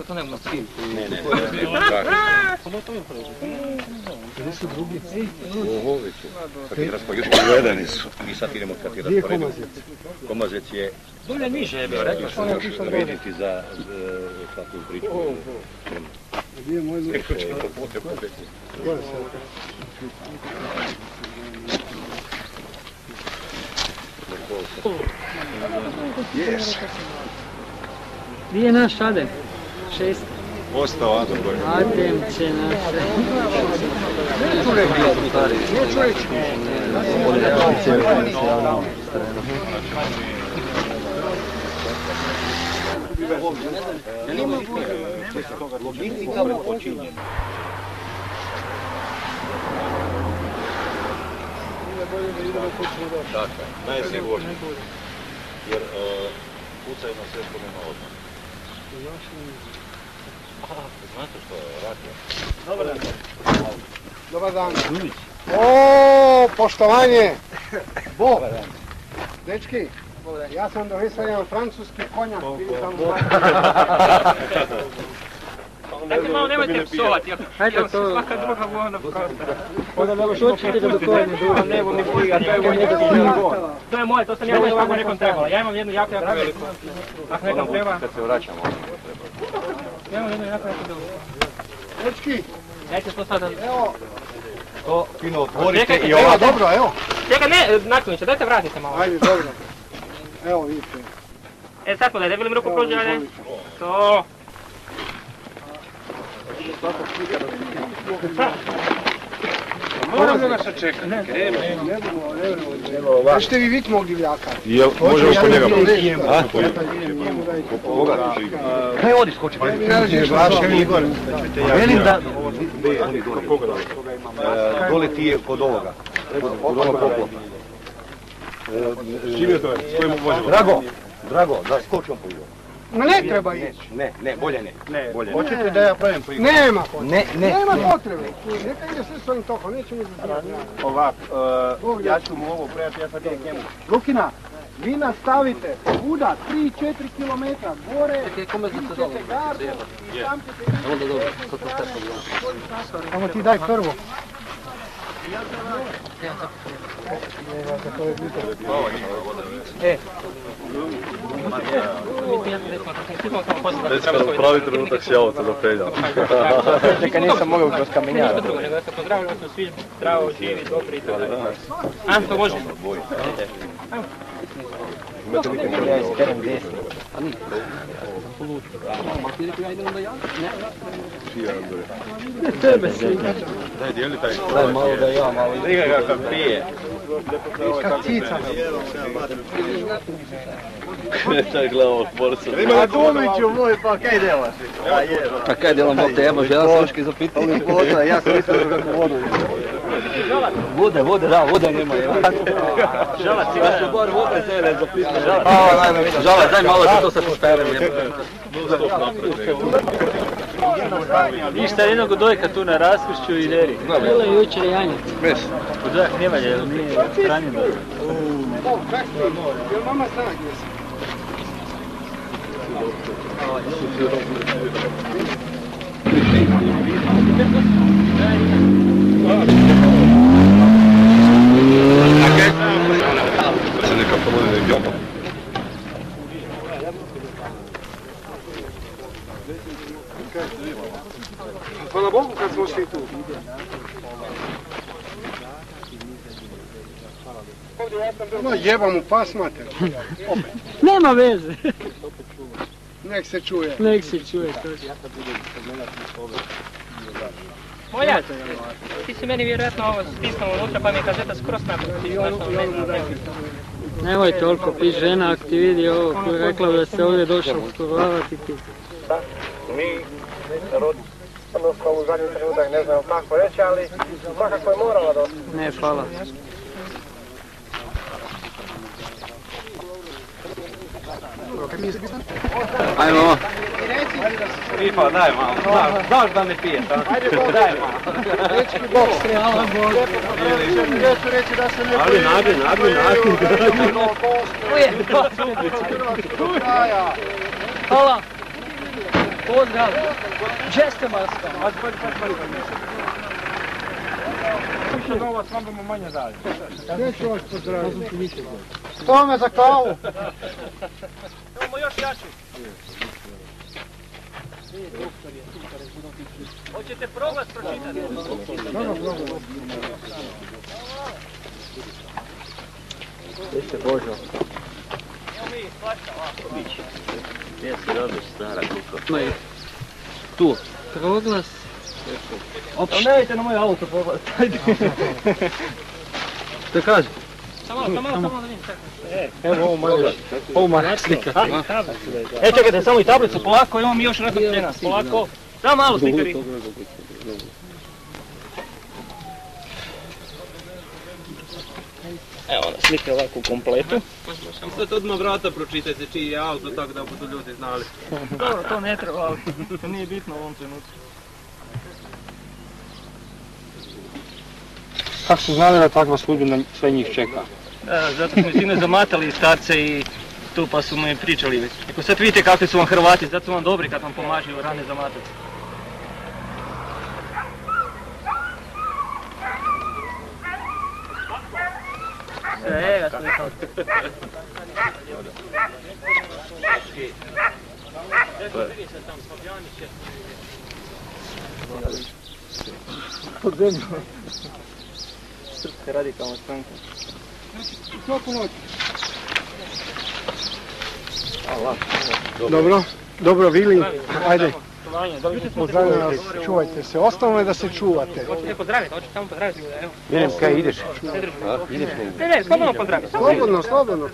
To nema cilj. Ne. Gdje su drugi? Ovo već je. Gledani su. I sad idemo katirati. Gdje je Komazec? Komazec je... Dolje niže je bio, rekao sam. Vidjeti za takvu priču. Gdje je moj luč? Yes. Gdje je naš Adem? 6. Ostao Adem gore. Adem će naše. Logistika počinje. Dakle, najsigurnije. Jer pucaju na sve što nema odmah. Znate što je radio? Dobar dan. O, poštovanje. Bo. Dečki, ja sam donesao jedan francuski konjak. Ajde malo nemojte psovati, jer svaka druga vojna Onda malo šučite da do koje ne duha. ne voli briga, to je vojna. To je moje, to sam ja već ovako nekom trebala. Ja imam jednu jako veliku. Ako nekom treba... Kad se vraćamo. Ja imam jednu jako veliku. Dečki, Dajte to sada... evo. To fino otvorite Čekajte, i Evo, ovako. dobro, evo. Čekaj, ne, nakloniće, dajte vratite malo. Ajde, dobro. Evo, vidite. Sad pogledaj, debeli mi ruku prođe, ajde. To... Moram da nas čekati. Ne Možete vi vidjeti mog divljaka? Možemo po njega. Kaj odi skoči? Velim da... Dole ti je kod ovoga. Kod onog poklopa. Živio to je, s kojim vozimo? Drago, da skočimo po igru. Ma ne treba ići. Ne, bolje ne. Hoćete da ja pravim po igru? Nema potrebe. Nema potrebe. Neka ide sve svojim tokom, nećemo izazivati. Ovak, ja ću mu ovo predati, ja sad idem k njemu. Lukina, vi nastavite kuda 3-4 km gore, vidite gardu i tam ćete vidjeti. Samo ti daj prvo. Već kad pravi trenutak sjavo te dopeljam. Čekaj, nisam mogao kroz kamenjara. Nego se pozdravljamo, smo svi zdravo, živi, dobri i tako dalje. Anto, može? Ja isperem desno. Tebe si. Daj, dijeli taj. Daj malo da ja, malo Liga ga kad pije. Kak cica. Čaj gledamo sporca. Ima Dumiću moj, pa kaj delaš? A kaj delam bol te, imaš jedan sluški zapiti? Voda, ja sam mislio kako vodu. Vode, voda nema. Žalac, Ja ću bar vode tebe zapiti. Žalac, daj malo da to se postavim. Ništa jednog dojka tu na raskršću i deri. Bilo je jučer janjac. Dojak nema je, nije hranjen. Jel mama zna gdje si? Se neka poludine gdje. Hvala Bogu kad smo svi tu. No jebam u pas mater. Nema veze. Nek se čuje. Nek se čuje to. Molja, ti si meni vjerojatno ovo stisnuo unutra pa mi je kazeta skroz napravila. Nemoj toliko pis žena, ako ti vidi ovo koja je rekla da se ovdje došao uskorovati ti. Mi, odnosno u zadnji trenutak ne znamo kako reći, ali svakako je morala doći. Ne, hvala. Ajmo ovo. Pipa, daj malo. Znaš da ne piješ, a? Daj malo. Gdje ću reći da se ne Ali nagli. Hvala. Pozdrav! Gdje ste Marska? Više novac, vam bomo manje dali. Gdje ću vas pozdraviti? Tome za kavu. Imamo još jači. Hoćete proglas pročitati? Gdje ste Božo? Evo mi, svašta ovako. Gdje si robiš stara kuko? Tu. Proglas. Ali ne idete na moj auto pogledat, ajde. Što kaže? Samo da vidim. Evo ovo manje slika. Čekajte, samo i tablicu, polako, imamo mi još nekog cena, polako. Samo malo slikari. Evo ona slike ovako u kompletu. Sad odmah vrata pročitajte čiji je auto, tako da budu ljudi znali. Dobro, to ne treba, ali to nije bitno u ovom trenutku. Kako su znali da takva sudbina sve njih čeka? Da, zato smo sine zamatali starce i tu pa su mi pričali već. Ako sad vidite kakvi su vam Hrvati, zato su vam dobri kad vam pomažu rane zamatati. Svega slikao. Vidi se tam, Fabijanić je. Pod zemlju. Srpska radikalna stranka. Svaku noć. Dobro Vili, ajde. Pozdravljam vas, čuvajte se. Ostalo je da se čuvate. Hoćete pozdraviti, hoćete samo pozdraviti ljude, evo. Vidim kaj ideš. Ne, slobodno pozdraviti. Slobodno.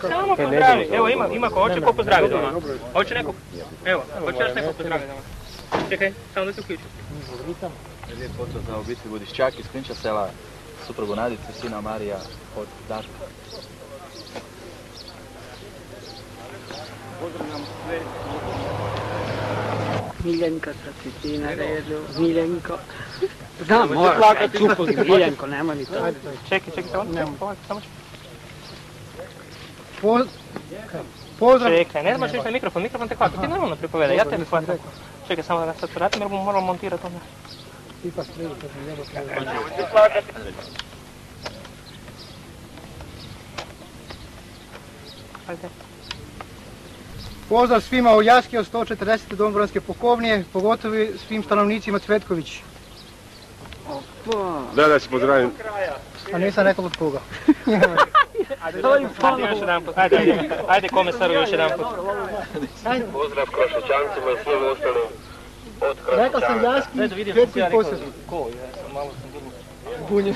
Samo pozdraviti, evo ima ko hoće ko pozdraviti doma. Hoće neko, evo, hoće još neko pozdraviti doma. Čekaj, samo da se uključu. Lijep pozdrav za obitelj Budišćak iz Klinča sela, suprugu Nadicu, sina Marija od Daška. Pozdravljam sve. Miljenka sad si ti na redu, Miljenko. Znam, moraš kaj čupali, Miljenko, nema ni to. Čekaj, samo Pozdrav. Čekaj, ne znaš ništa mikrofon te hvata, ti normalno pripoveda, ja tebi hvatam. Čekaj, samo da ga sad vratim jer moram montirati onda. Ajde. Pozdrav svima u Jaski od 140. Domobranske pukovnije, pogotovo svim stanovnicima Cvetković. Da se pozdravim. A nisam rekao od koga. Ajde komesaru još jedan put. Pozdrav Krošećancima i svim ostalim od Krošećana. Rekao sam Jaski, Cvetković posebno. Ko? Ja sam malo Gunje.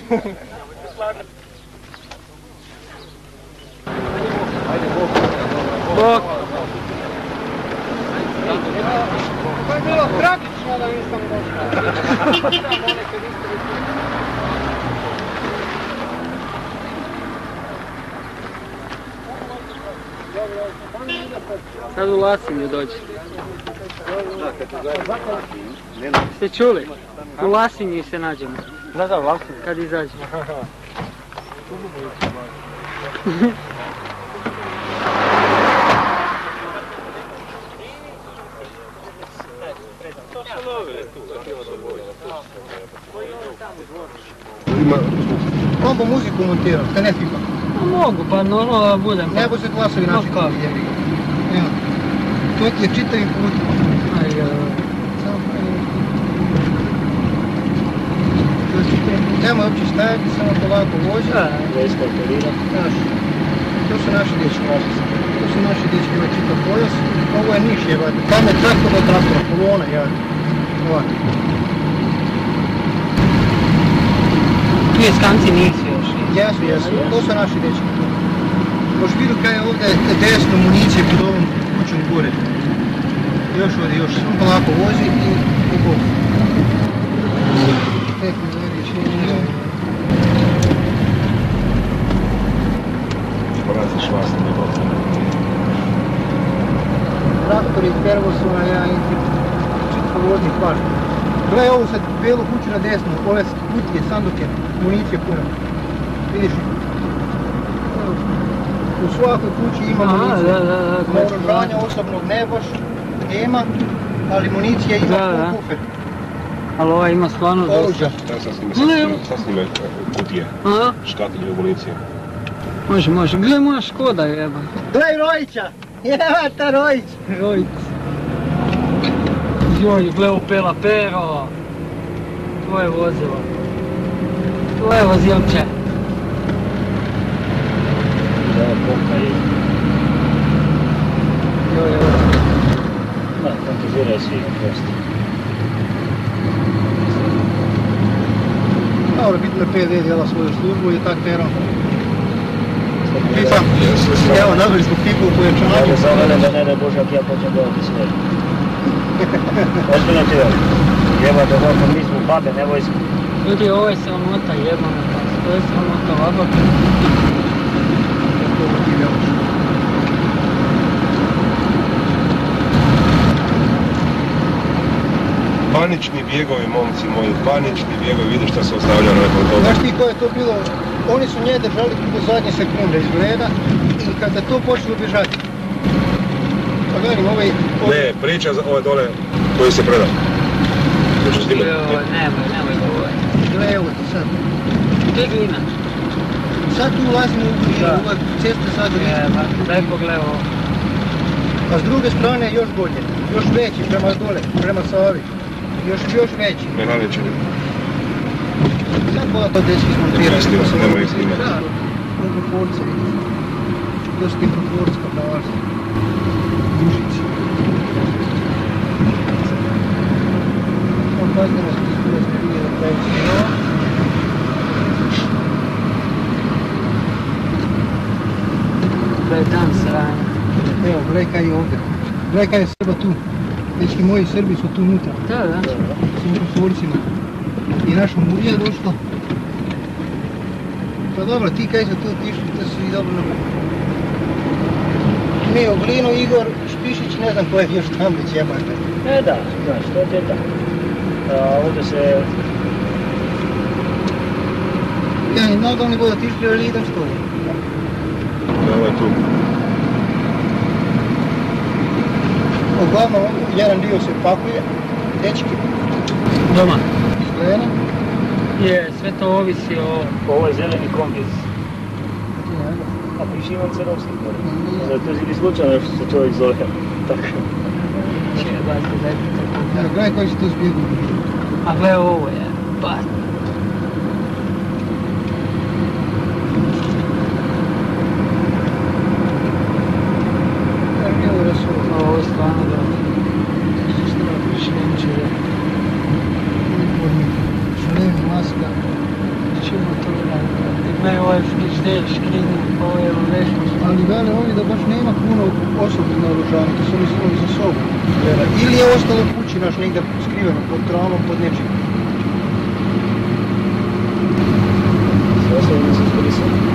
Bok! To je bilo tragično da nisam došao. Sad u Lasinju dođe. Ste čuli? U Lasinju se nađemo. Da, u Lasinju. Kad izađemo. Kombo muziku montirao, te ne tipa. Mogu, pa normalno da budem. Ne bo se glasovi naši kao jevi. Evo. To ti je čitavim putima. Nemoj uopće stajati, samo polako vozi. To su naši dječki. To su naši dječki, ima čitav pojas. Ovo je niš jebati. Tam je traktor do traktora, kolona jebati. Ovako. Tu je skanci nisu još. Jesu, to su naši dječki. Možeš vidjeti kaj je ovdje desno municije pod ovom kućom gore. Još ovdje, još. Samo polako vozi i bok. Tek mi veriš, Poraziš vas na nebo. traktori prvo su na jedan čitkovodni paš. Gledaj ovu sad bijelu kuću na desnu, ove kutije, sanduke, municije puno. Vidiš? U svakoj kući ima municije. Naoružanja osobnog ne baš, nema, ali municija ima Da. pun kufer. Ali ovaj ima stvarno dosta. Oruđa. Sad snime kutije, Aha, škatilje u municije. može. Gle moja Škoda jeba. Gledaj Rojića! Jebata Rojić! Rojic. Joj, gle Opela Pero. Tvoje vozilo. Tvoje vozilče. Joj. Fantaziraj svi prosto. Dobro, bitno je PD djela svoju službu i tak Pero. Pitam, evo, nazvali smo pipu u pojačanju. Evo za mene da ne daj Bože ako ja počnem gledati sve. Ozbiljno ti je. Jebate ovako, mi smo babe, ne vojsko. Ljudi, ovo je sramota jebana. To je sramota ovako. Panični bjegovi, momci moji, panični bjegovi, vidi šta se ostavlja nakon toga. Znaš ti ko je to bilo? Oni su nje držali do zadnje sekunde izgleda i kada to počelo bježati. Pa gledam, ovaj... Ne, priča za ove dole koji se predao. Još snimati. Nemoj govoriti. Gle, evo ti sad. Gdje je glina? Sad tu ulazimo u glinu, ova cesta sad glina. Daj pogledaj ovo. A s druge strane još bolje, još veći prema dole, prema Savi. Još veći. Mehaničari. Sad voda to dečki smontirati. Nema ih snimati. Da, mikroforce vidiš. Dosta mikroforska pravaža. Dužici. Ovo pazdano se izgleda smo bili da pravi snimava. To je dan sranja. Evo, gledaj kaj je ovdje. Gledaj kaj je Srba tu. Dečki moji Srbi su tu unutra. Da. S mikroforcima. I naša Murija došla. Pa dobro, ti kaj su tu otišli, to su i dobro napravili. Mi u Glinu, Igor Špišić, ne znam ko je još tam već jebate. Da, znaš, to je tako. Ovdje se... Ja ni znao da oni budu otišli, ali idem s tobom. Ovo je tu. Uglavnom, jedan dio se pakuje, dečki, Doma. izgleda. Je, sve to ovisi o... Ovo je zeleni kombis. A piši Ivan Cerovski gore. To je ili slučajno što se čovjek zove. Tako. Evo, gledaj koji se tu zbjegu. A gle ovo je, pa... Ovo je stvarno dobro. Šlenčeve. Uniformi, šlem, maska. Čemo to gledati? Gledaj ovaj frižder, škrinju, ovo je vešno. Ali vele ovi da baš nema puno osobnih naoružanja, to su oni stavili za sobu. Ili je ostalo kući naš negdje skriveno, pod travom, pod nečim. Sve ostalo nisu iskoristili.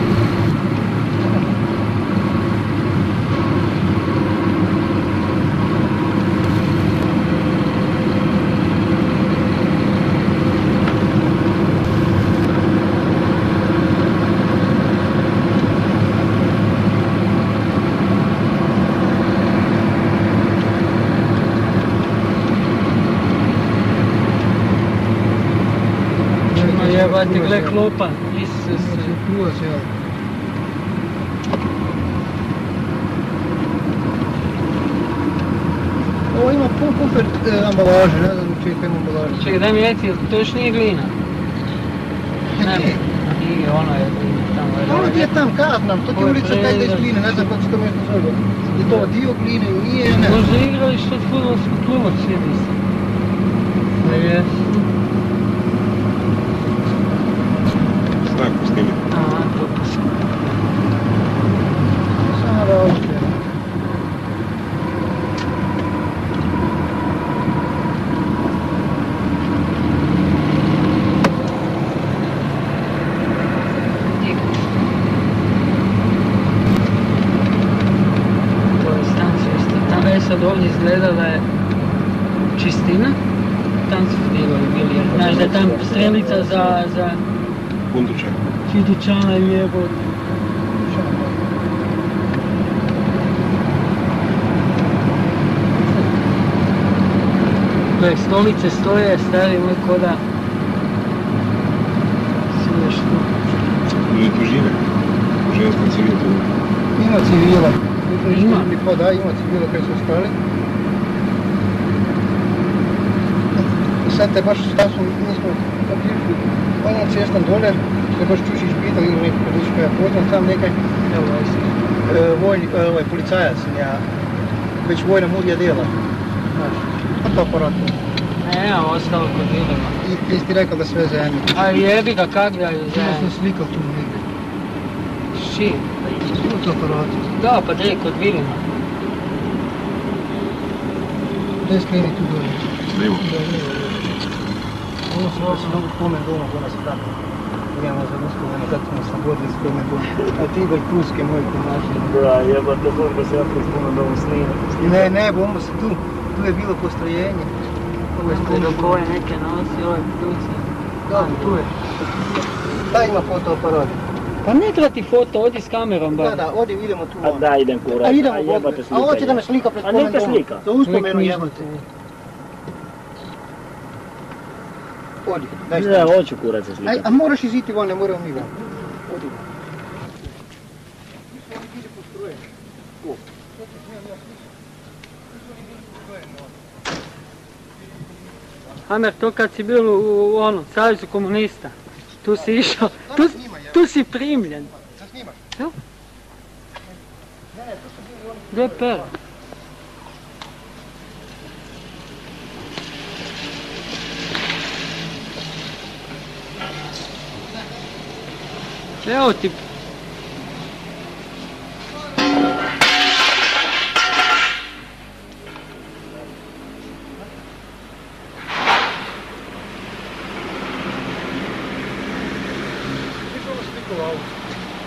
Jebate, gle klopa, Isuse. Pljuva se evo. Ovo ima pun kufer ambalaže, ne znam čega ima ambalaže. Čekaj, daj mi reci, to još nije glina? Ne, nije, ono je glina tamo. Ono ti je tam, kaz nam, to ti je ulica taj da je gline, ne znam kako se to mjesto zove. Je to dio gline ili nije, ne. Možda igralište od fudbalskog kluba sjedi se. Da je. Znaku snimi. Aha, to pa se. Samo da ovdje. Sad ovdje izgleda da je čistina, tam su bili, znaš da je tam strelica za Kunduća. Fidućana i jebot. Koje stolice stoje, stari moj koda. Sve što. Ljudi tu žive. Žensko civil tu. Ima civila. Ima? Pa da, ima civila koji su ostali. I sad te baš stasno nismo otišli. Ono cestan dole, te baš Čušić pitao ili neki politički, ja poznam tam nekaj policajac, ja već vojna mudija djela. Znaš, fotoaparat. Nemam ostalo kod Vilima. I ti rekao da sve zajedno. A jebi ga, kak da je Ja zajedno? sam slikao tu negdje. S čim? Fotoaparat. Da, pa gdje kod Vilima? Gdje skreni tu dole? Lijevo. Ovo sam mogu spomen doma, ona se tako. Idemo za uspomenu, kako smo slobodili spomen doma. A ti Igor Pruske, moj komači. Da, jebate, Bog da se ja spomenuo da ovom snimam. Ne, bomba se tu. Tu je bilo postrojenje. Ovo je Do spomen. koje neke nosi, ovaj kljuci. Da, tu je. Da ima fotoaparat. Pa ne treba ti foto, odi s kamerom bar. Da, odi, idemo tu. A da, idem kurat. A idemo, jebate a hoće da me slika pred A spomen neka doma. slika. Za uspomenu jebate. Odi, daj Da, stavim. hoću kurat se slika. A moraš iziti van, ne moramo mi van. Odi. Amer, to kad si bio u onom Savezu komunista, tu si išao, tu si primljen. Da snimaš? Da. Gdje je Pero? Evo ti.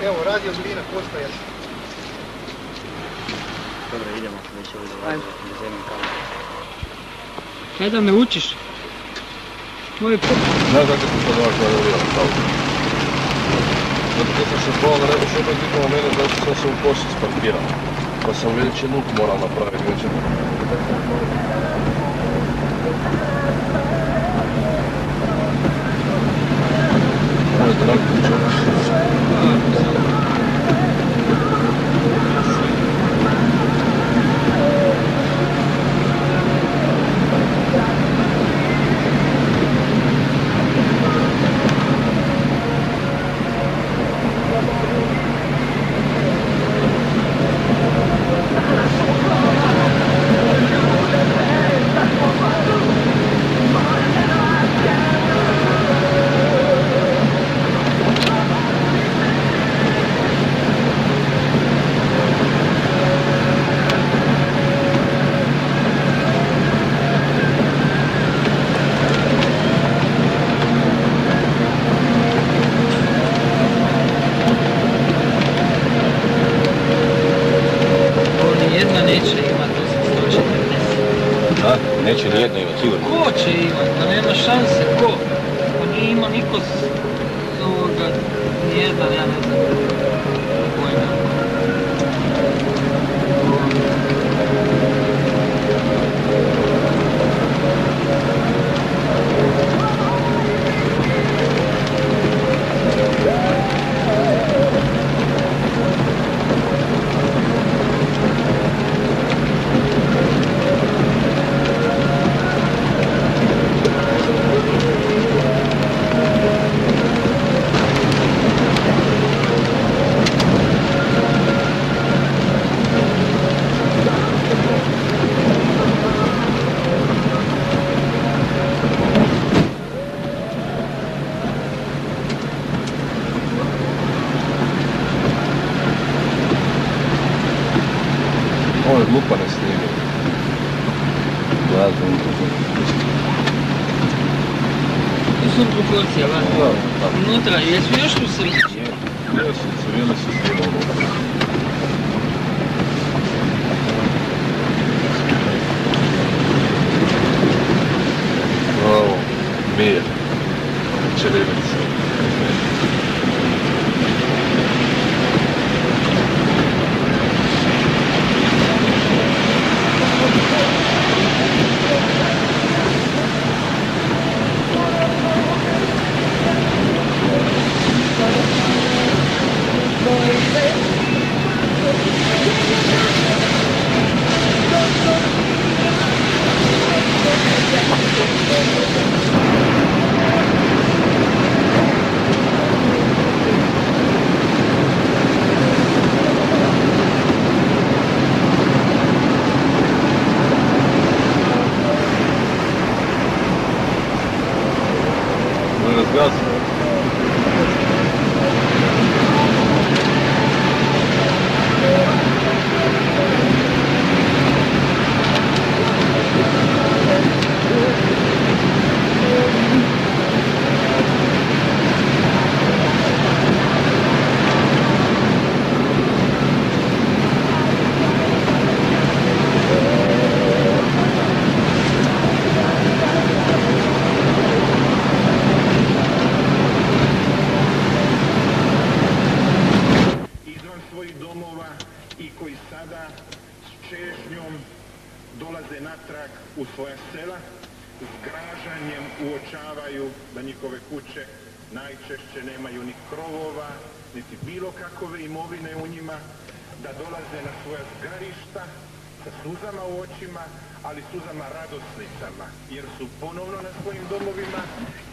Evo, radio Glina postaje. Dobro, idemo, već ovdje dolazimo, da zemim kameru. Kaj da me učiš? Moj Znaš kako sam to daš zadovoljeno auto? Zato kad sam se pao na redu šopet pitao mene zašto sam se u kosi sparkirao. Pa sam već jednu moral napraviti, već jednu. Ovo je traktor čovjek. Neće nijedno imati, sigurno. Ko će imat? Pa nema šanse, ko? Pa nije ima niko s ovoga, nijedan, ja ne znam. Pojma. Ovo je glupa ne snimio. Gledajte, Tu su proporcija, ba? Unutra, jesu još tu srce? Civili su snimali unutra. Bravo, mir, čerevnica. Gazi. dolaze natrag u svoja sela, s zgražanjem uočavaju da njihove kuće najčešće nemaju ni krovova, niti bilo kakove imovine u njima, da dolaze na svoja zgarišta sa suzama u očima, ali suzama radosnicama, jer su ponovno na svojim domovima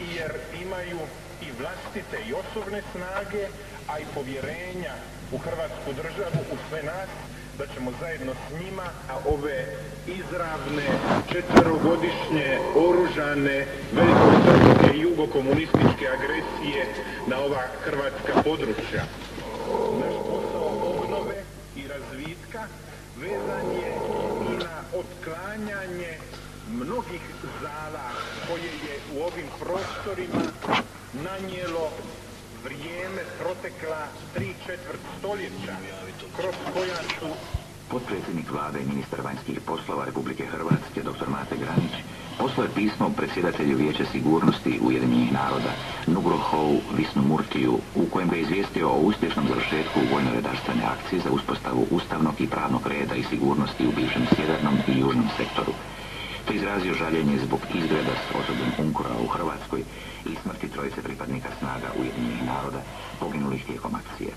i jer imaju i vlastite i osobne snage, a i povjerenja u Hrvatsku državu, u sve nas, da ćemo zajedno s njima ove izravne, 4-godišnje, oružane, velikosrpske i jugokomunističke agresije na ova hrvatska područja. Naš posao obnove i razvitka vezan je i na otklanjanje mnogih zala koje je u ovim prostorima nanijelo vrijeme protekla 3/4 stoljeća, kroz koja su... Potpredsjednik vlade i ministar vanjskih poslova Republike Hrvatske, dr. Mate Granić, poslao je pismo predsjedatelju Vijeća sigurnosti Ujedinjenih naroda, Nugrohovu Visnumurtiju, u kojem ga je izvijestio o uspješnom završetku vojno-redarstvene akcije za uspostavu ustavnog i pravnog reda i sigurnosti u bivšem sjevernom i južnom sektoru, te izrazio žaljenje zbog izgreda s osobljem UNKRA u Hrvatskoj i smrti 3 pripadnika snaga Ujedinjenih naroda poginulih tijekom akcije.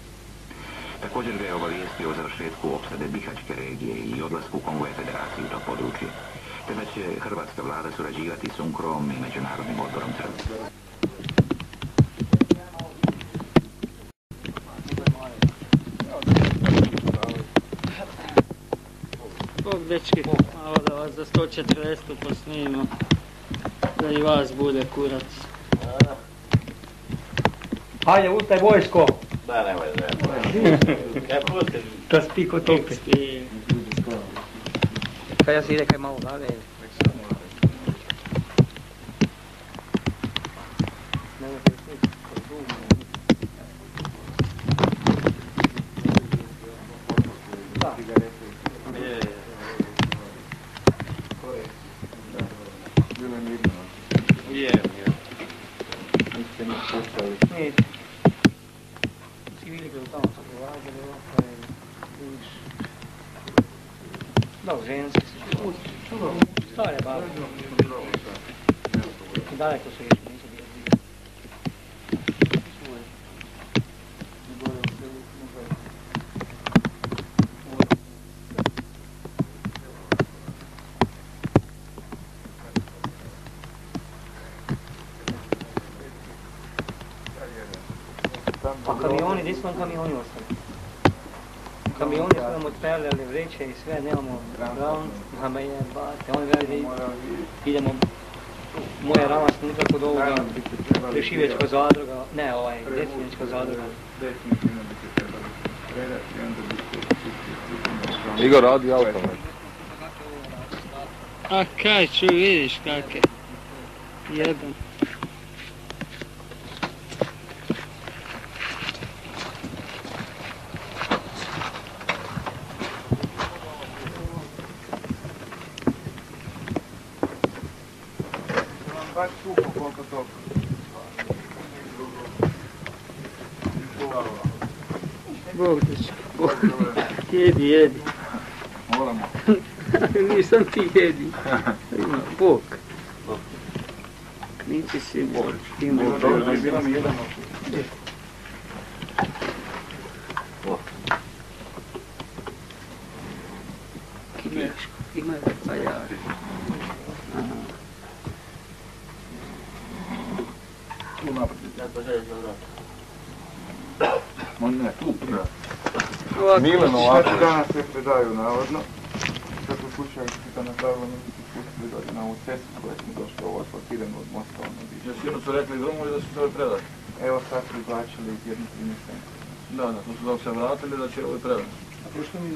Također ga je obavijestio o završetku opsade Bihaćke regije i odlasku konvoja federacije u to područje, te da će hrvatska vlada surađivati s UNKROM i Međunarodnim odborom Crvenog. Bog, dečki, malo da vas za 140 posnijemo, da i vas bude kurac. Hajde, ustaj vojsko! Da, nemoj, Da spi ko topi. Kaj ja si ide kaj malo dalje? Da, ženski su stare babe. Daleko su išli, nisu bili zbiti. A kamioni, gdje su vam kamioni ostali? Kamioni su nam otpeljali vreće i sve, nemamo ground, nama je bate, oni veli idemo, moja rama snutra kod ovoga, Rešivečka zadruga, ne Definječka zadruga. Definitivno bi se trebali predati i onda bi se... Igor radi automat. A kaj ću, vidiš kak je, jebem. Baš suho koliko toga. Bog dečki, Bog. Jedi. Moramo. Nisam ti jedi. Bog. Nici si Bog. Dobro, da bila mi jedan Kibijaško. Ima pa ja. tu naprijed. Ja to želim za vrat. Ne, tu prije. Mileno ovako. Znači danas sve predaju navodno. Kako slučaju što ta napravila, mi su pustili dođe na ovu cestu koja smo došli ovo asfaltirati. idemo od mosta ono biti. Jer sinu su rekli drumovi da su trebali predati. Evo sad su izbačili jednu 13 centi. Da, to su dok se vratili da će ovo predati. A prošto mi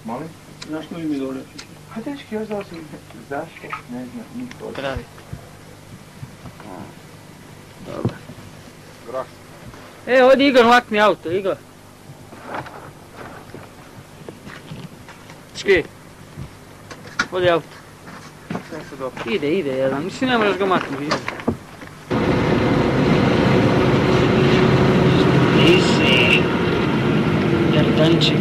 molim? Zašto mi dole? A dečki, još da sam... Zašto? Ne znam, niko. Pravi. Dobro. Grah. Odi Igor, makni auto, Igor. Ški. Odi auto. Sve se dobro. Ide jedan, mislim ne možeš ga maknuti, ide. Nisi, Jardančik.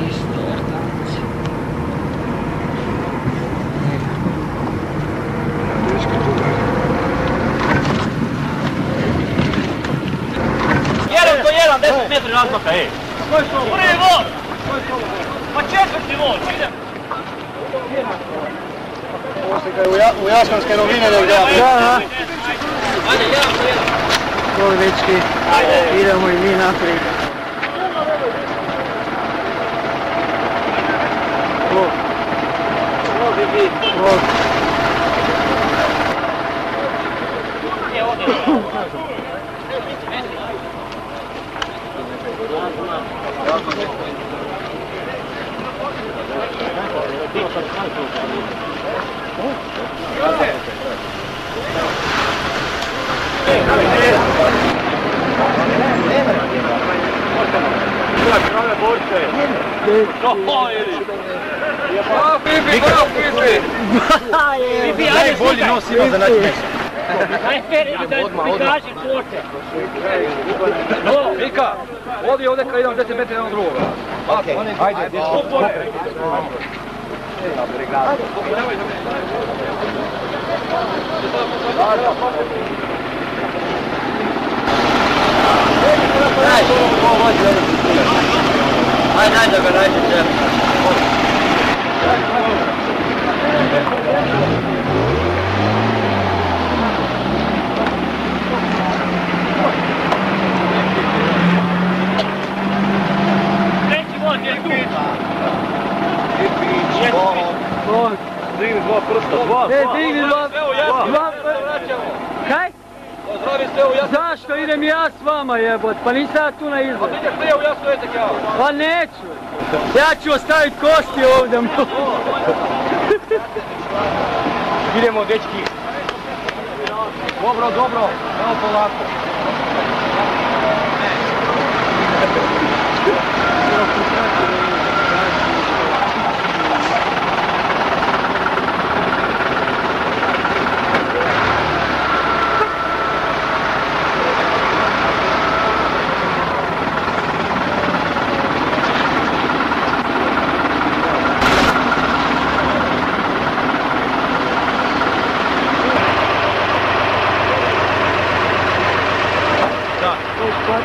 Isto Jardančik. Jedan do jedan, 10 metri razmaka, ej. Prvi vol! Pa četvrti vol, idem. Ovo se kaj u Jaskanske novine da ga... Da. Ajde, jedan do jedan. Dobro, dečki, idemo i mi naprijed. Najbolji nos ima za naći mjesto. Vika, odi ovdje kad idemo 10 metri jednog drugoga. Ajde, dječko. Ajde da ga nađe će. Treći vod je tu. Digni dva prsta, dva. Digni dva prsta. Kaj? Pozdravi sve u jasno. Zašto idem ja s vama jebot, pa nisam ja tu na izgled. Pa ideš sve u jasno etek ja. Pa neću. Ja ću ostaviti kosti ovdje. Idemo dečki. Dobro, evo polako.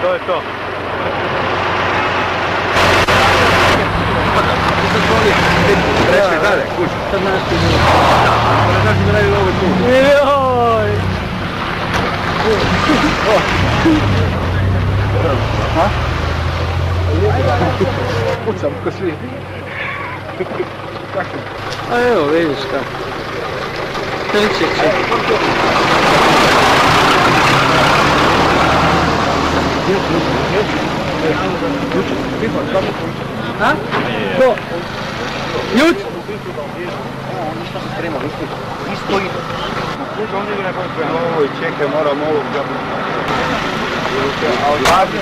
To je to. Prešli dalje, kući. Sad naši bilo. Znaš da radi ovo tu. Joj! Ha? Pucam ko svi. A evo, vidiš kako. Trček će. A? Ko? Jut? Ništa se sprema, isto ide. Oj, čekaj, moram ovog zabiti. A odlazi?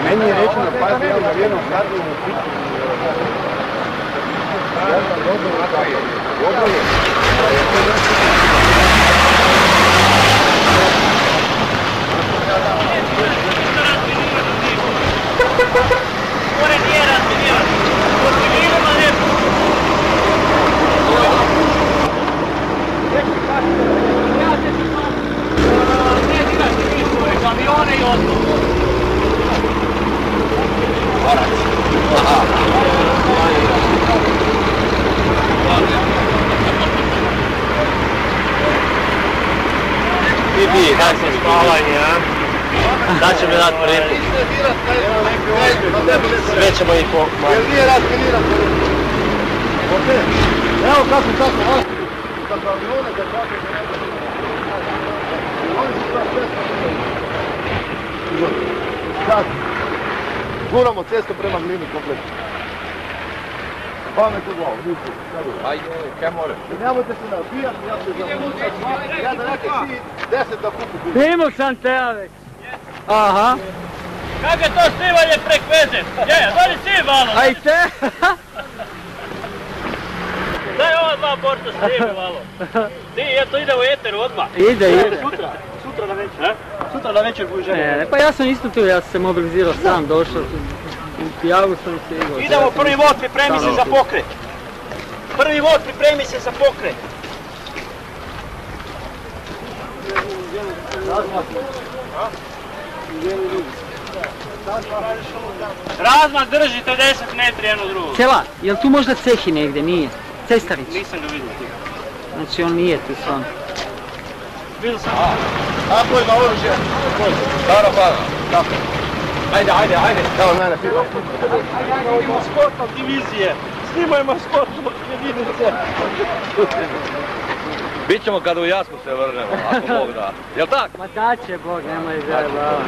Meni je rečeno, pazi, ja u jednom satu u pitu. Ja sam dobro napravio. Dobro je. More nije razminiran. Razminiramo lijepo. Ne dirajte vi svoje kamione i ostalo. Bibi, daj se spavanje, a? Da će me dat prepu. Sve ćemo ih po... Jer nije raspiniran. Okej. Evo kako vas. Za kamione, za kako se ne može. Oni su sve sad. Guramo cestu prema Glini kompletno. Pamet u glavu, nisu. Ajde, kaj more? Nemojte se nabijati, ja ću zavučati. Ja da neke si 10 da kupu. Nimo sam te ja već. Aha. Kako je to snimanje prek veze? Je, doli si malo. Ajte. Daj ova dva borca snimi malo. Ti, eto ide u eter odmah. Ide. Sutra na večer. Sutra na večer budu žene. Pa ja sam isto tu, ja sam se mobilizirao sam, došao. Javio sam se igao. Idemo prvi vod, pripremi se za pokret. Prvi vod, pripremi se za pokret. Razmak držite 10 metri jedno drugo. Ćela, jel tu možda cehi negdje, nije? Cestarić? Nisam ga vidio ti. Znači on nije tu stvarno. Vidio sam. Ako ima oružje? Stara para. Kako? Ajde. Evo mene, piva. Snimajmo sport od divizije. Snimajmo sport od jedinice. Bićemo kada u Jasku se vrnemo, ako Bog da. Jel tak? Ma da će Bog, nemoj zajebava.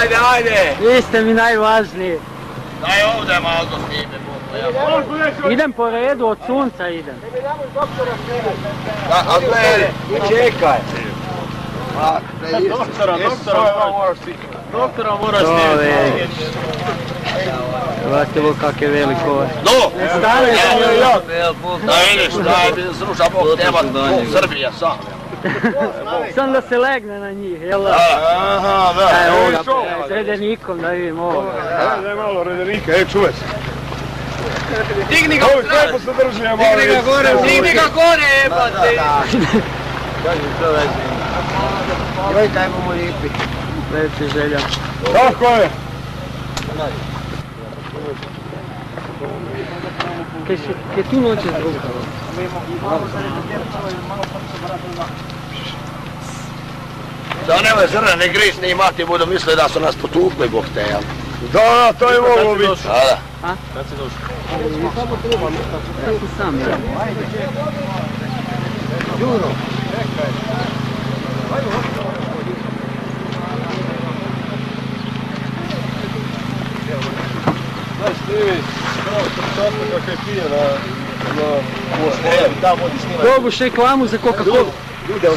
Ajde. Ajde! Vi ste mi najvažniji. Daj ovdje malo snime. Idem po redu, od sunca idem. A gledaj, čekaj. Doktora moraš snimiti. Gledajte ovo kak je veliko ovaj. No! Stane sam joj jok. Da vidiš, da je zruša Bog nema Srbija sam. Sam da se legne na njih, jel da? Aha, da. Ovoga, s redenikom da vidim ovoga. Daj malo redenika, čuvaj se. Digni ga Ovi krepo se drži, malo. Digni ga gore, jebate! Joj, kaj bomo lipi. Lepi želja. Tako je. Kaj tu noće zrukalo? Da nemoj zrne grisni i mati budu mislili da su nas potukli, Bog te, jel? Da, to je moglo biti. Da. Kad si došao? Ja sam sam, ja. Juro. Znaš, Stivi, časno kakve pije na osnovu. Da, vodi snimati. Dobuš reklamu za Coca-Cola.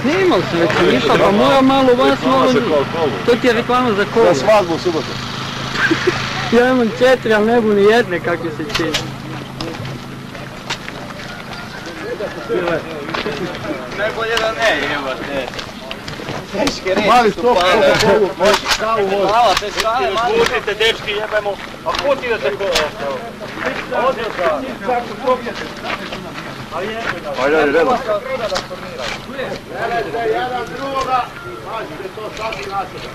Snimal sam već išao, pa moram malo vas malo... To ti je reklama za kolu. Za svadbu u subotu. Ja imam 4, ali ne bu ni jedne kakve se čini. Najbolje da ne, jebate. Teške reći. Mali stop, Coca-Colu, kavu vozi. Hvala, te skale, mali. Pustite, dečki, jebajmo. A ko ti da te kola? Odio sam. Ajde, redno. Gledajte, jedan drugoga, mažite to svaki na sebe.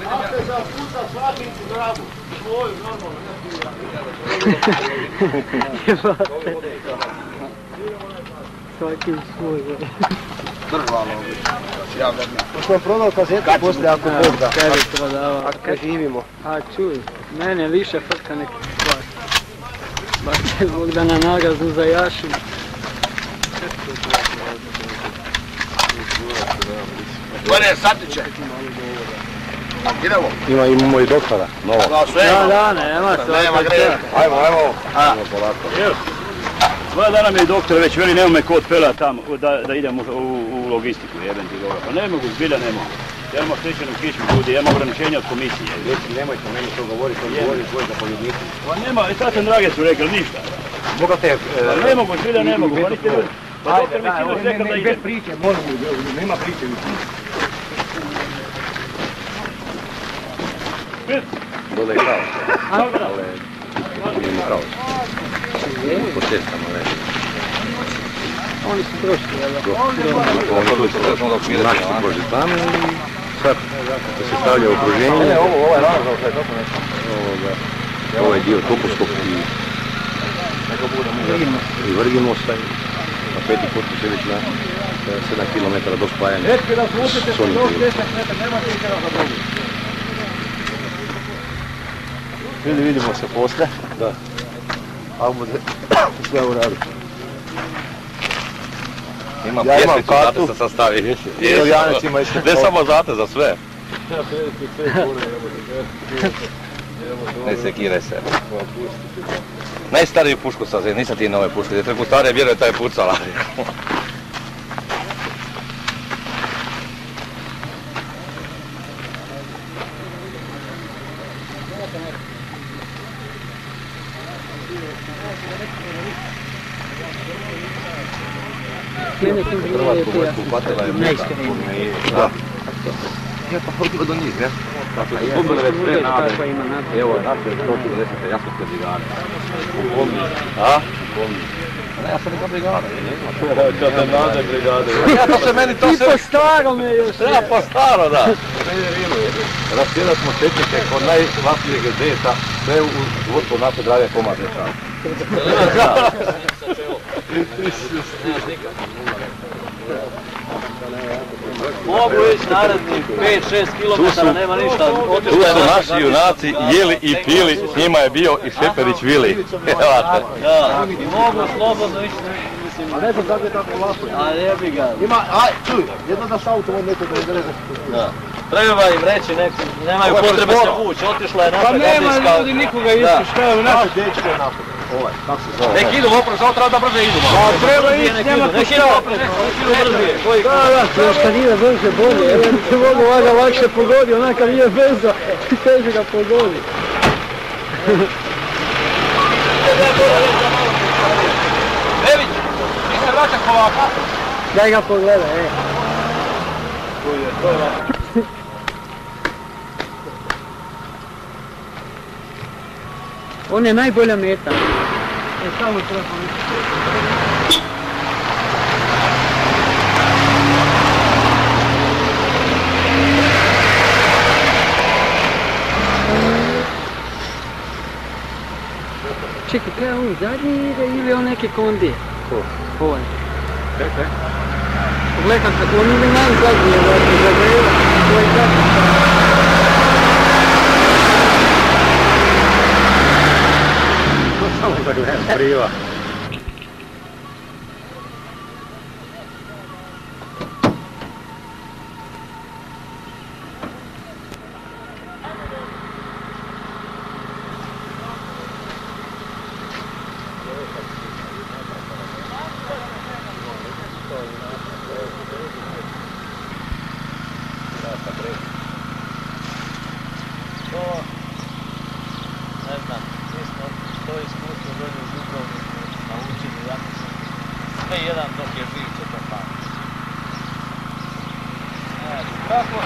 Znate za puta svaki zdravu, svoju, normalno, Jebate. Svaki svoj. Držvalo ovdje. Ako sam prodao kazetu poslije, ako Bog da. Tebi prodava. Ako živimo. A čuj, mene više frka neki stvar. Baš će Bog da na nagaznu zajašim. Gore, satiće. Idemo. Imamo i doktora, novo. Da, nema se. Nema greške. Ajmo. Ajmo Evo, dva dana mi je doktor već veli nema me ko otpela tamo da idem u logistiku, jebem ti govora. Pa ne mogu, zbilja ne mogu. Ja imam stečenu kičmu ljudi, ja imam ograničenje od komisije. Nemojte meni to govoriti, to govori svoj zapovjedniku. Pa nema, i sad sam drage su rekli, ništa. Mogu te... Pa ne mogu, svi ne mogu, pa niste ljudi. Pa doktor mi sinoć rekao da idem. Bez priče, molim, nema priče više. Dole je kaos. Ale... Nije kaos. Po cestama, ne. Oni su prošli, jel' da? Oni su naši su prošli tamo i sad da se stavlja u okruženje. Ovo je razlog, što je tako nešto. Ovaj dio Topovskog i Vrgimosta. Na peti put se već na 7 km do spajanja s onim dijelom. Vidimo se poslije. Da. A bude sve u radu. Imam pjesmicu, znate se sastavi. Ne samo znate, za sve. Ne sekiraj se. Najstariju pušku sam se, nisam ti nove puške. Jer treku starije vjeruje taj pucala. Hrvatsku vojsku upatila je muka. Da. Ja pa hoću do njih, ne? Dakle, su izgubili već sve nade. Evo, naše 140. Jaslovske brigade. U Komni. A? U Komni. Ne, ja sam neka brigada. Kada nade brigade. Ja to se meni to se... I po staro me još. Ja po staro, da. Rasjedat smo četnike kod najvlasnijeg gedeta, sve u vodstvu naše drage komadnika. Mogu ići narednih 5-6 km, nema ništa. Tu su naši junaci jeli i pili, s njima je bio i Šeperić Vili. Da, i mogu slobodno ići, mislim... A ne znam kako je tako lako. A jebi ga. Ima, aj, čuj, jedno da s autom od nekog ne greze. Da. Treba im reći neki, nemaju potrebe se vući, otišla je naša gardijska... Pa nema ljudi nikoga ići, šta je naše dečko je napad. Ovaj, kako se zove? Nek idu oprez, ovo treba da brže idu. Pa treba ići, nema tu šta. Nek idu brže. Da, još kad ide brže bolje, jer se mogu vaga lakše pogodi, onak kad nije brzo, teže ga pogodi. Ević, ti se vraćaš polaka. Daj ga pogledaj, On je najbolja meta. Samo treba. Čekaj, kaj je on zadnji ide ili on neki kondije? Ko? Ovaj. Kaj? Pogledaj kako on ide najzadnji, da se zagreva. To je zadnji. Samo da gledam priva. Ne znam, mi smo to iskustvo dolje u Dubrovniku naučili, ja mislim, sve jedan dok je živ će to pamati. Kako?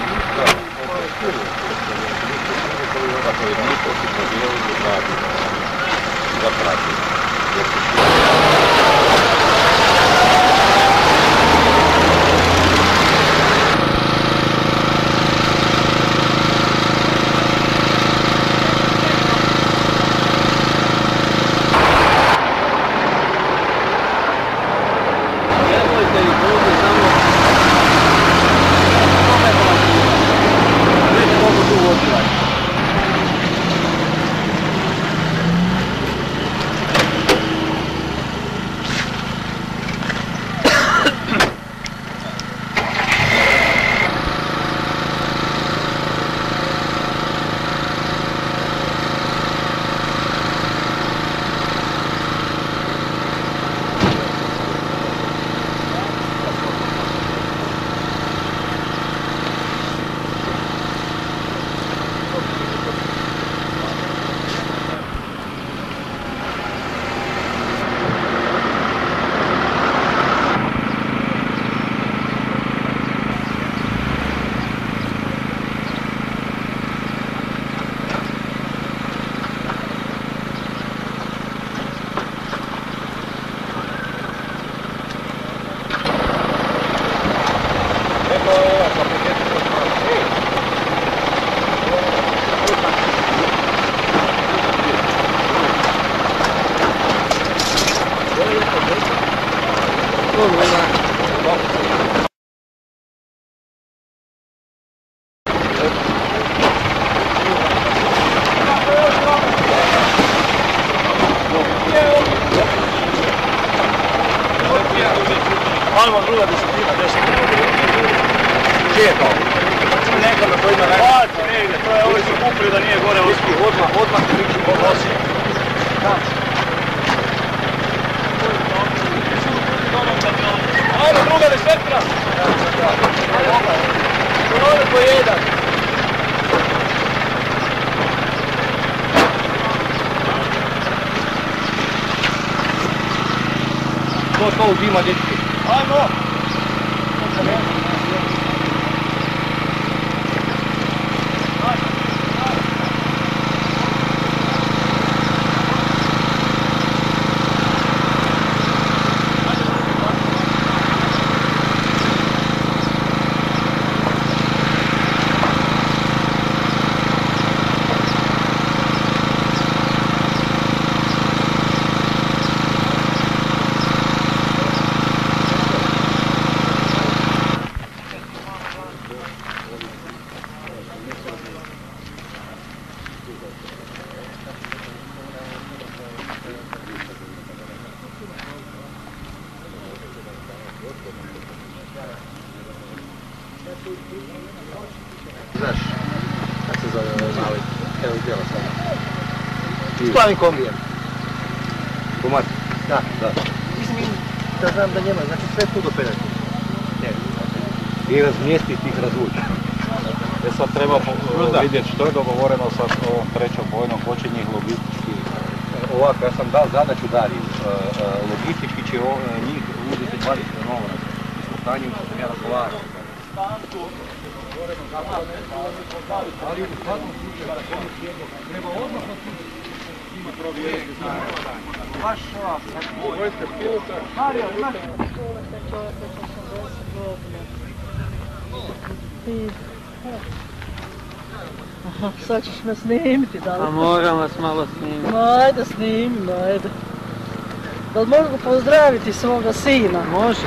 Ajmo druga desetina, 10. Gdje je to? Nekada to ima najbolje. Negdje, to je ovi su kupili da nije gore uspio. Odmah priču odnosi. Ajmo druga desetina. Ono po jedan. To uzima dečki. Ajmo. Znaš, kako se zove ovaj mali, evo djela sada. S plavim kombijem. Pomat? Da. Mislim da znam da njema, znači sve tu do penalti. I razmijestiti ih razvući. Sad treba vidjeti što je dogovoreno sa ovom trećom bojnom, ko će njih logistički. Ovako, ja sam dao zadaću Dariju. Logistički će njih uzeti 20 novaca. U stanju što sam ja razgovarao. Ali u svakom slučaju da pomoć jednog treba odmah na tu njima provjeriti znanje. Baš ova, vojska pilota. Marija, imaš? Aha, sad ćeš me snimiti, da li? A moram vas malo snimiti. Ajde, snimimo, ajde. Da li mogu pozdraviti svoga sina? Može.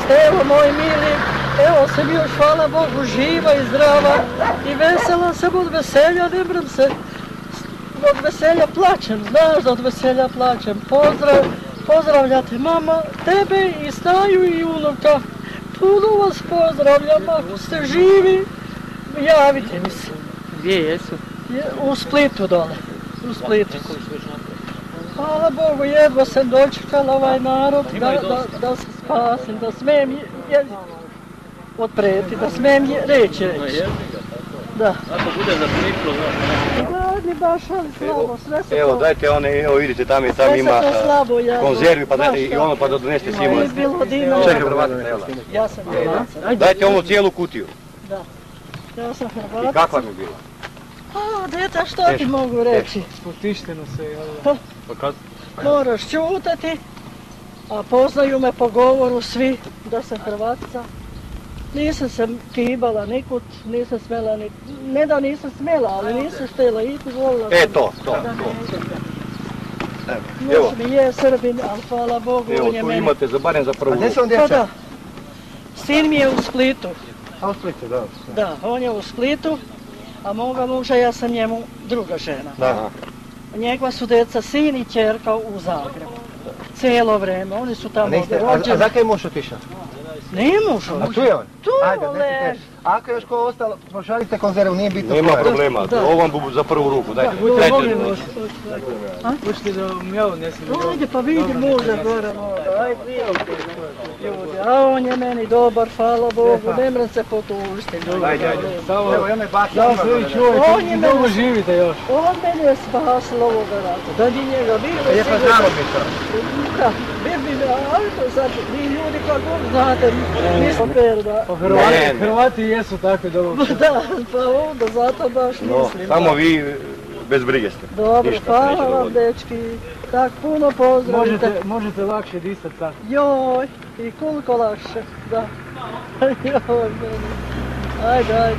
Stevo, moj mili, evo sam još, hvala Bogu, živa i zdrava i vesela sam od veselja, ne mram se. Od veselja plačem, znaš da od veselja plačem. Pozdravljate mama, tebe i Staju i unuka. Puno vas pozdravljam, ako ste živi, javite mi se. Gdje jesu? U Splitu dole, u Splitu. Hvala Bogu, jedva sam dočekala ovaj narod da se spasim, da smijem odpreti, da smijem reći. Da. Ako bude zapriklo, Gladni baš, ali slabo, sve se to... Evo, dajte one, evo vidite, tam ima konzervi, pa dajte i ono pa da doneste svima. Čekaj, Hrvata, evo. Ja sam Hrvata. Dajte onu cijelu kutiju. Da. Ja sam Hrvata. I kakva mi bila? A, deta, što ti mogu reći? Potišteno se, jel? Moraš čutati, a poznaju me po govoru svi da sam Hrvatica. Nisam se kibala nikud, nisam smjela ni... Ne da nisam smjela, ali nisam štela iti, volila sam... To. Muž mi je Srbin, ali hvala Bogu, on je meni... Evo, tu imate barem za prvu ruku. A gdje su on djeca? Pa da. Sin mi je u Splitu. A u Splitu, da. Da, on je u Splitu, a moga muža ja sam njemu druga žena. Da. Njegova su djeca, sin i ćerka u Zagrebu. Cijelo vrijeme, oni su tamo rođeni. A zakaj je muž otišao? Nije muž otišao. A tu je on? Tu leži. Ako još ko ostalo, pošaljite konzervu, nije bitno. Nema problema, ovo vam bu za prvu ruku, dajte. Hoćete da mjavu nesem? Ajde pa vidi muža gore, ajde ljudi. A on je meni dobar, hvala Bogu, ne mram se potužiti. Ajde. Evo, ja me baš da se vi čujete, dugo živite još. On meni je spasilo ovoga rata, da ni njega bilo sigurno. Je pa znamo mi to. Da, bi me, ali to sad, vi ljudi kako znate, nismo perda. Hrvati jesu takvi dobro. Da, pa onda zato baš mislim. Samo vi bez brige ste. Dobro, hvala vam dečki. Tak puno pozdravite. Možete lakše disat sad. Joj, i koliko lakše, da. Joj, meni. Ajde.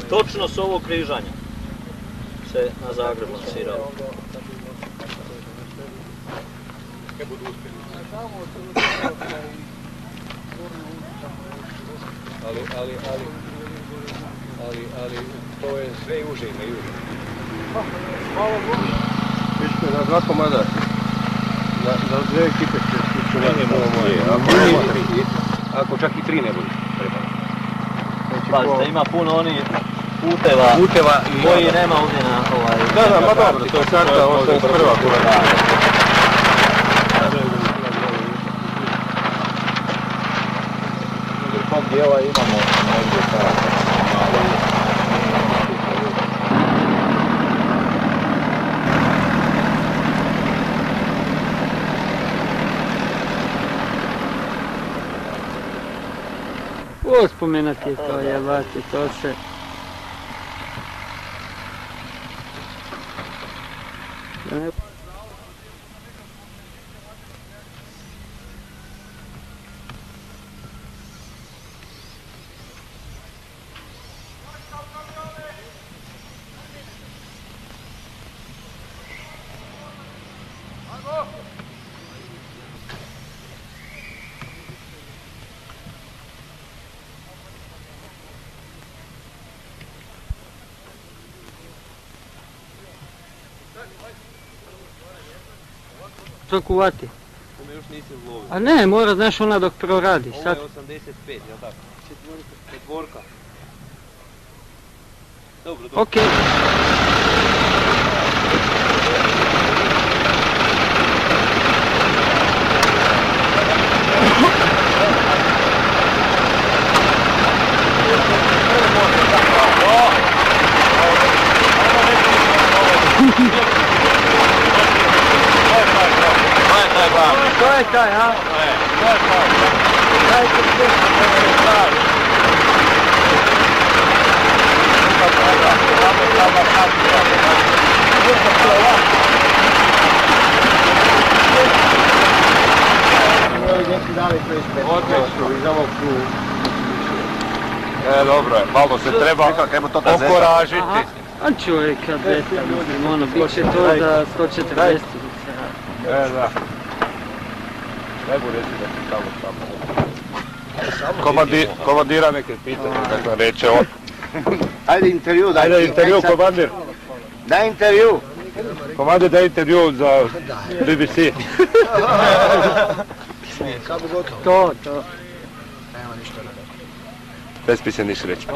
Točno s ovog križanja se na Zagreb lansiralo. Ali to je sve uže na juže. Hvala Bogu. Piško je na 2 komada. Za 2 ekipe će ako čak i 3 ne bude. Pazite, ima puno onih puteva koji nema ovdje na ovaj... Da, ma dobro, to je karta 81. kura. U tom dijela imamo negdje Uspomena ti je to, jebati, to se... Što kuvati? To me još nisi zlovio. A ne, mora, znaš, ona dok proradi. Ovo je 85, jel tako? Četvorka. Dobro. Okej. To je taj, a? To je taj. Dajte sve što je taj. dobro je, malo se treba okoražiti. A čovjeka, deta, ono, bit će to za 140. Da. Ne bu reći da si tamo. Komandira neke pitanje, kako reče on. Ajde intervju, daj. Ajde intervju, komandir. Daj intervju. Komandir, daj intervju za BBC. Samo gotovo. To. Nema ništa ne da. Bez pise niš reći.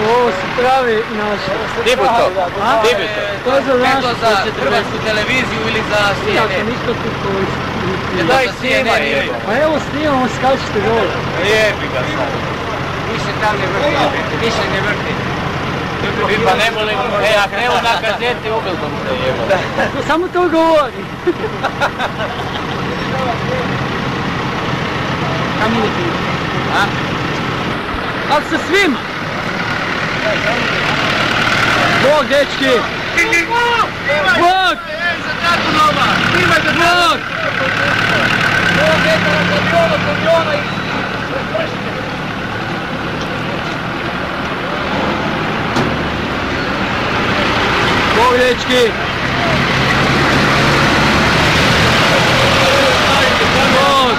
Ovo su pravi naši. Gdje bi to? Gdje bi to? To je za našu. Za hrvatsku televiziju ili za CNN? Jako, ništa tu koji. Daj CNN ili? Pa evo snimamo, skačite dole. Jebi ga sad. Više tam ne vrti, više ne vrti. Vi pa ne volimo, ako evo na gazeti ubil da mu se jeba. Samo to govori. Kam idete? A? Ali sa svima! Bog, dečki! Bog! Bog! Bog, dečki! Bog!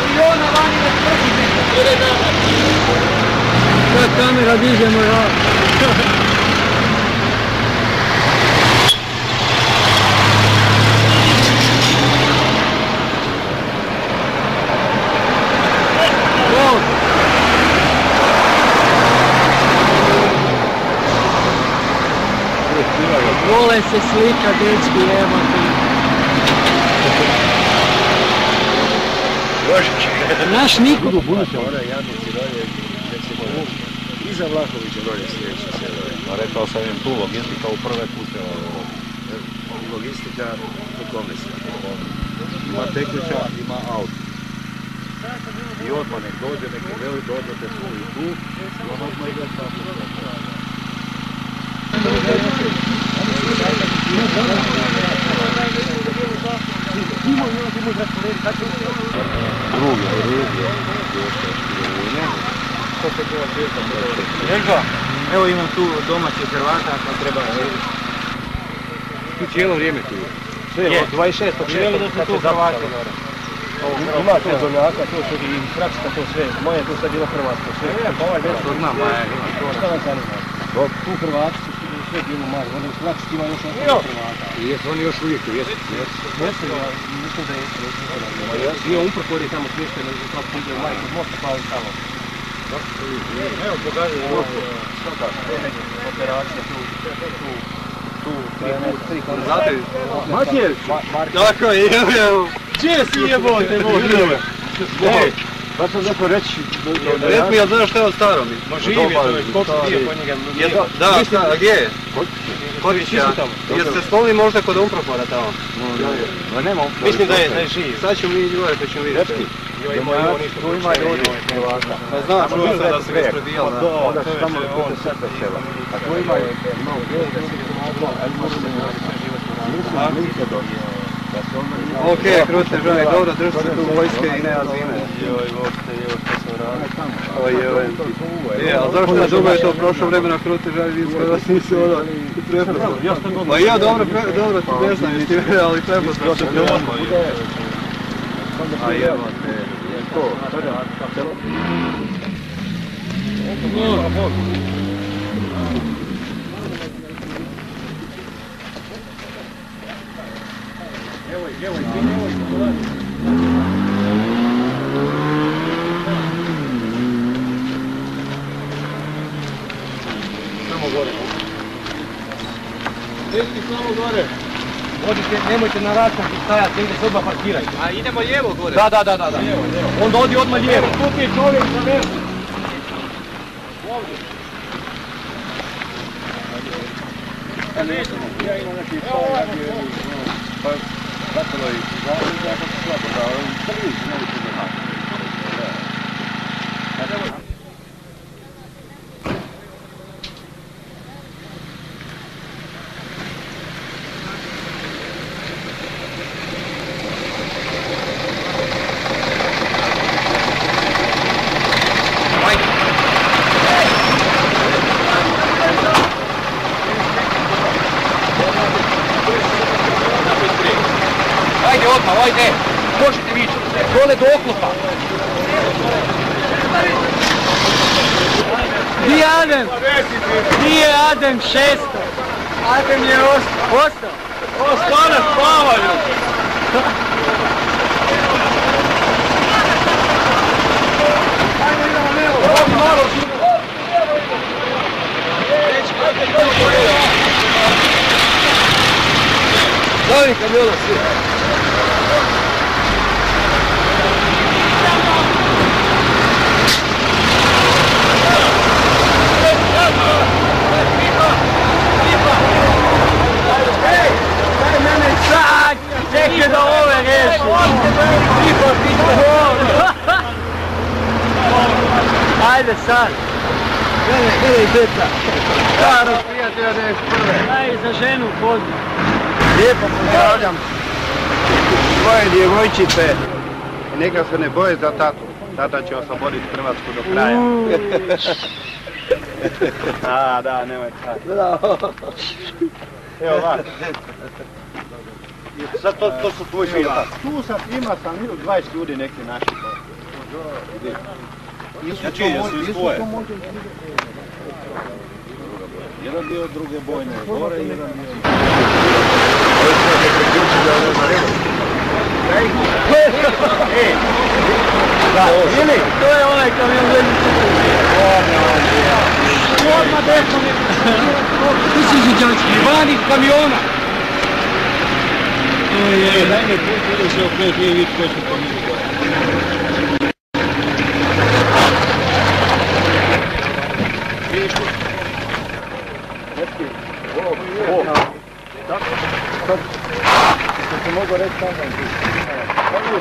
Ta kamera diže moj rad. Bog! Dole se slika, dečki, evo ti. Naš Niko. Iza Vlahovića dolje sljedeće selo. A rekao sam im tu logistika u prve pute. Logistika u komisija. Ima tehničar, ima auto. I odmah nek dođe, nek ne veli, dođete tu i tu. I on odmah igra tako. Željko, evo imam tu domaćih Hrvata, ako treba. Ti cijelo vrijeme tu je. Sve, od 26. kad se Hrvati. Ima tu Zoljaka, to su i Prakska, to sve. Moje je tu sad bilo Hrvatsko, sve. Pa ovaj već to znam, pa je. Šta vam zanima? Tu Hrvati su sve bilo mali, oni u Prakski ima još ostalo Hrvata. I jesu oni još uvijek tu, jesu? Jesu, ja mislim da jesu. Nije Umprokor je tamo smješten, u svakom slučaju majku, možete pa tamo. Evo, pogađaju operacija tu, tri kod. Znate, Matjer! tako je, evo. Čije si jebote, Bože? Pa sam zato reći... Red mi, ja znaš šta je od starom? Ma živi je, to je, koliko si bio po njega? Da, a gdje je? Kotića. Jeste stoli možda kod Umprokora tamo? Ma nema Umprokora. Mislim da je živi. Sad ćemo vidjeti gore, pa ćemo vidjeti. Tu ima ljudi Hrvata. Pa znam, čuo sam da se ga isprebijal. Onda su tamo kod sebe sela. A tu ima malo Ok, krute žene, dobro, držite se tu vojske i nema zime. Joj, Bogte, evo što sam radio. Ojoj. Ali zašto je dugo je to prošlo vremena krute žene, vidim kada vas nisi ono prepoznao. Ma ja dobro, ti ne znam, niti mene, ali prepoznao sam te odmah. A jebate, je to. Samo gore. Dečki, samo gore. Odite, nemojte na rastanku stajati, ide se odmah parkirajte. A idemo lijevo gore? Da. Onda odi odmah lijevo. Tu ti je čovjek za vezu. Ovdje. Ja imam neki pa zatelo i zavrlo, ja sam slabo da prvi ne li se da Ajde, možete vići, dole do oklopa. Di je Adem? Di je Adem 600? Adem je ostao. Ostao na spavanju. Ajde, idemo lijevo. Ovdje malo. Davi kamiola svi. Čekaj da ove reši. Ajde sad. Gledaj, djeca. Staro prijatelja 91. Aj za ženu pozdrav. Lijepo pozdravljam svoje djevojčice. Neka se ne boje za tatu. Tata će osloboditi Hrvatsku do kraja. Da, nemoj sad. Evo ovak. Sad to su tvoji fila. Tu sam ima sam 20 ljudi neki naši. Znači, jesu iz tvoje? Jedan dio druge bojne gore i jedan dio... To je onaj kamion. odmah desno ne Ti si izviđački. van iz kamiona. Daj me put, idem se opet, nije vidjeti ko će pomijeti. Što se mogu reći sam vam ti.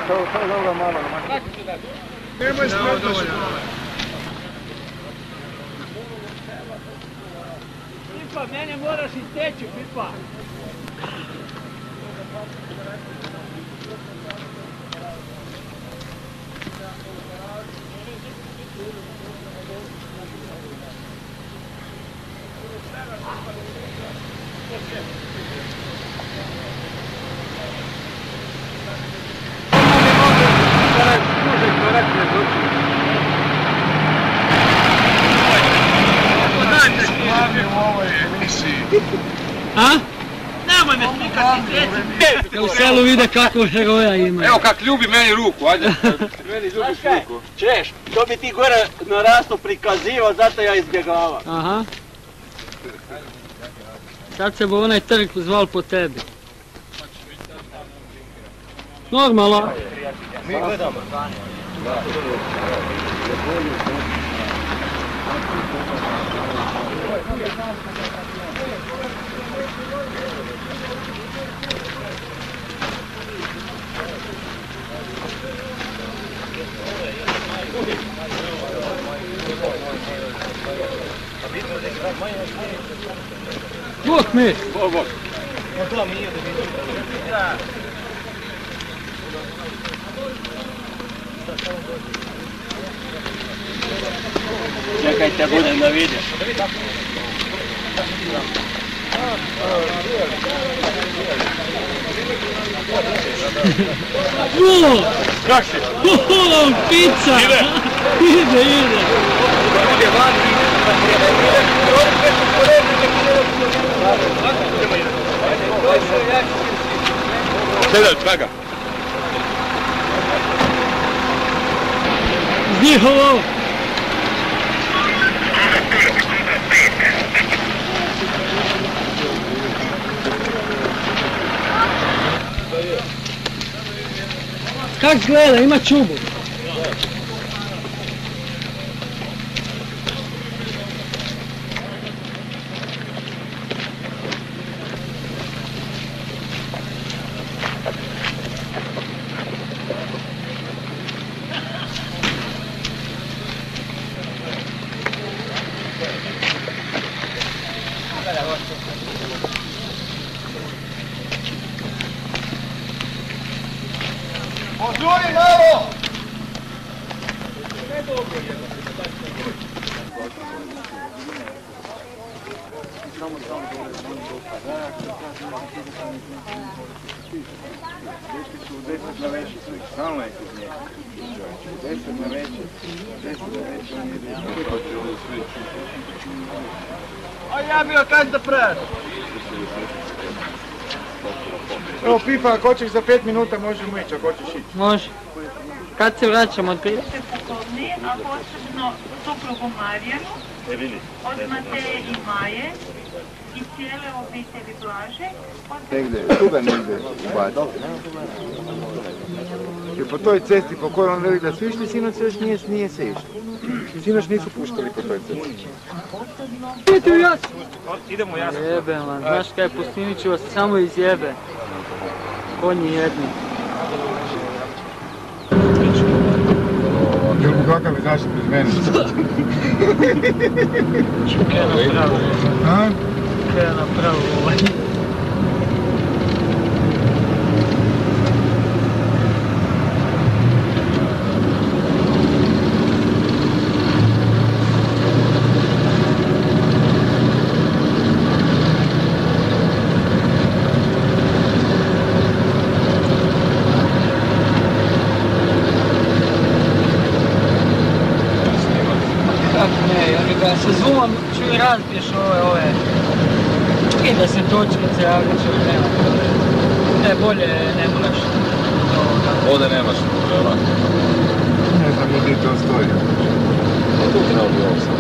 Što je dobro malo. Nemoj smrtno se. Pipa, mene moraš isteći, Pipa. A? Nemoj me slikati sreći. Da u selu vide kakvog heroja ima. Evo kak ljubi meni ruku, ajde. Meni ljubiš ruku. Češ, to bi ti gore na rastu prikazivao, zato ja izbjegavam. Aha. Sad se bo onaj trg zval po tebi. Normalno. Mi gledamo. Bok mi! Bok. Čekajte, budem da vidim. Kako si? Pizza! Ide! Sedaj, čega? Njihovo! Kak gleda, ima čubu. Požuri malo! A ja bio kaj da pred. Evo Pipa, ako hoćeš za 5 minuta možemo ići, ako hoćeš ići. Može. Kad se vraćamo od prije? Pukovni, a posebno suprugu Marijanu, od Mateje i Maje i cijele obitelji Blaže. Negdje, tuga negdje ubaci. Jer po toj cesti po kojoj on veli da su išli, sinoć još nije se išli. Sinoć nisu puštali po toj cesti. Idete u jas? Idemo u jas. Jebe man, znaš kaj, Pustiniću vas samo izjebe. Konji jedni. Jel mu kakav je zašli bez mene? Kaj napravo? A? Kaj napravo ovaj? Se zoomom čuj razbiješ ove i da se točkice javljaš ili nema. Ne, bolje ne moraš. Ovdje nemaš problema. Ne znam gdje to stoji. Tu treba bi ovo sad.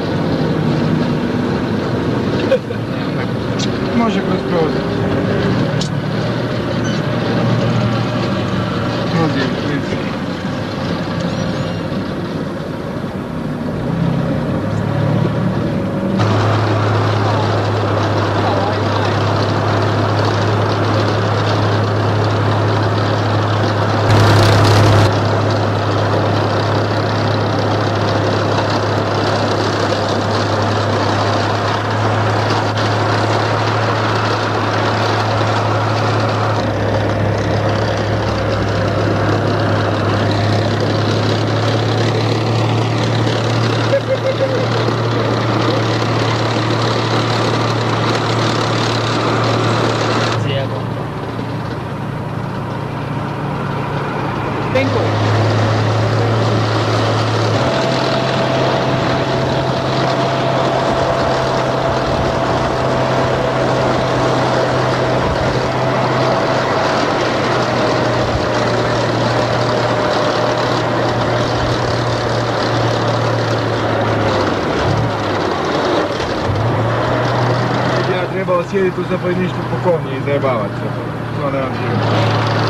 sjediti u zapovjedništvu po konji i zajebavati se. To nemam živjeti.